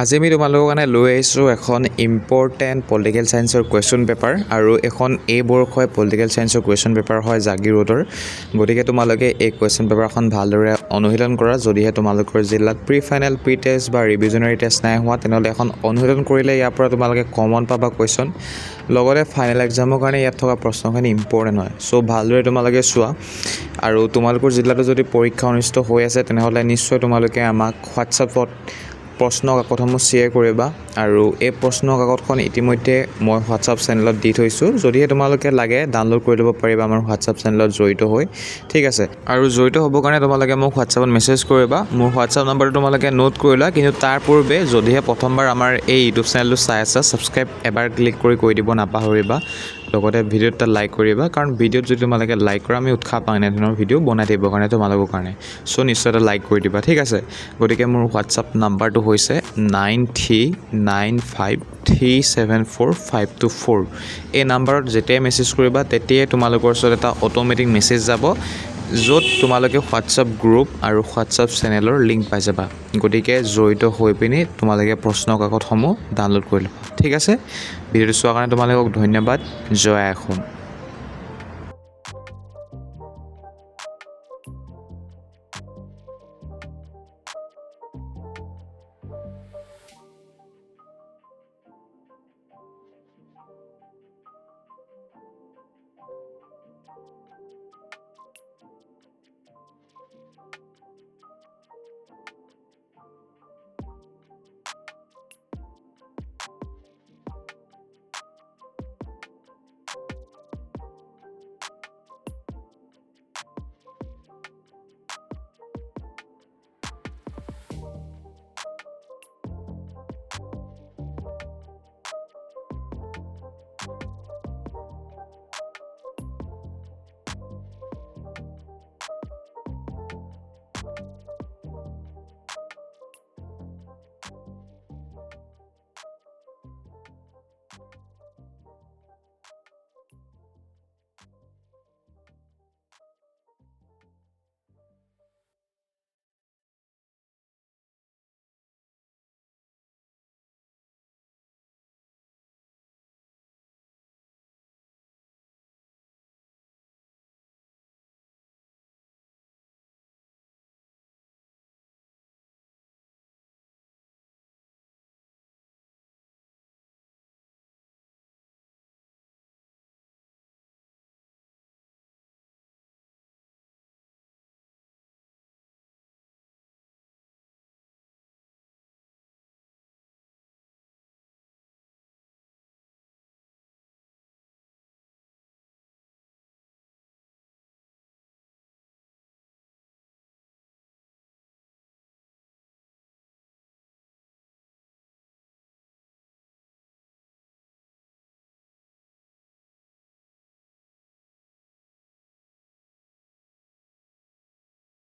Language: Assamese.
আজি আমি তোমালোকৰ কাৰণে লৈ আহিছোঁ এখন ইম্পৰ্টেণ্ট পলিটিকেল ছায়েন্সৰ কুৱেশ্যন পেপাৰ আৰু এখন এই বৰ্ষৰ পলিটিকেল ছায়েন্সৰ কুৱেশ্যন পেপাৰ হয় জাগিৰোডৰ। গতিকে তোমালোকে এই কুৱেশ্যন পেপাৰখন ভালদৰে অনুশীলন কৰা। যদিহে তোমালোকৰ জিলাত প্ৰি ফাইনেল প্ৰি টেষ্ট বা ৰিভিজনাৰী টেষ্ট নাই হোৱা তেনেহ'লে এখন অনুশীলন কৰিলে ইয়াৰ পৰা তোমালোকে কমন পাবা কুৱেশ্যন। লগতে ফাইনেল এক্সামৰ কাৰণে ইয়াত থকা প্ৰশ্নখিনি ইম্পৰ্টেণ্ট হয়। চ' ভালদৰে তোমালোকে চোৱা। আৰু তোমালোকৰ জিলাতো যদি পৰীক্ষা অনুষ্ঠিত হৈ আছে তেনেহ'লে নিশ্চয় তোমালোকে আমাক হোৱাটছআপত প্ৰশ্ন কাকতসমূহ শ্বেয়াৰ কৰিবা। আৰু এই প্ৰশ্ন কাকতখন ইতিমধ্যে মই হোৱাটছআপ চেনেলত দি থৈছোঁ। যদিহে তোমালোকে লাগে ডাউনলোড কৰি ল'ব পাৰিবা আমাৰ হোৱাটছআপ চেনেলত জড়িত হৈ। ঠিক আছে, আৰু জড়িত হ'বৰ কাৰণে তোমালোকে মোক হোৱাটছআপত মেছেজ কৰিবা। মোৰ হোৱাটছআপ নাম্বাৰটো তোমালোকে নোট কৰি লোৱা। কিন্তু তাৰ পূৰ্বে যদিহে প্ৰথমবাৰ আমাৰ এই ইউটিউব চেনেলটো চাই আছা, ছাবস্ক্ৰাইব এবাৰ ক্লিক কৰি দিব নাপাহৰিবা। লগতে ভিডিঅ'ত এটা লাইক কৰিবা, কাৰণ ভিডিঅ'ত যদি তোমালোকে লাইক কৰা আমি উৎসাহ পাওঁ এনেধৰণৰ ভিডিঅ' বনাই দিবৰ কাৰণে তোমালোকৰ কাৰণে। চ' নিশ্চয় এটা লাইক কৰি দিবা। ঠিক আছে, গতিকে মোৰ হোৱাটছআপ নাম্বাৰটো হৈছে 9395374524। এই নাম্বাৰত যেতিয়াই মেছেজ কৰিবা তেতিয়াই তোমালোকৰ ওচৰত এটা অট'মেটিক মেছেজ যাব, য'ত তোমালোকে হোৱাটছআপ গ্ৰুপ আৰু হোৱাটছআপ চেনেলৰ লিংক পাই যাবা। গতিকে জড়িত হৈ পিনি তোমালোকে প্ৰশ্ন কাকতসমূহ ডাউনলোড কৰি ল'বা। ঠিক আছে, ভিডিঅ'টো চোৱাৰ কাৰণে তোমালোকক ধন্যবাদ। জয় অসম।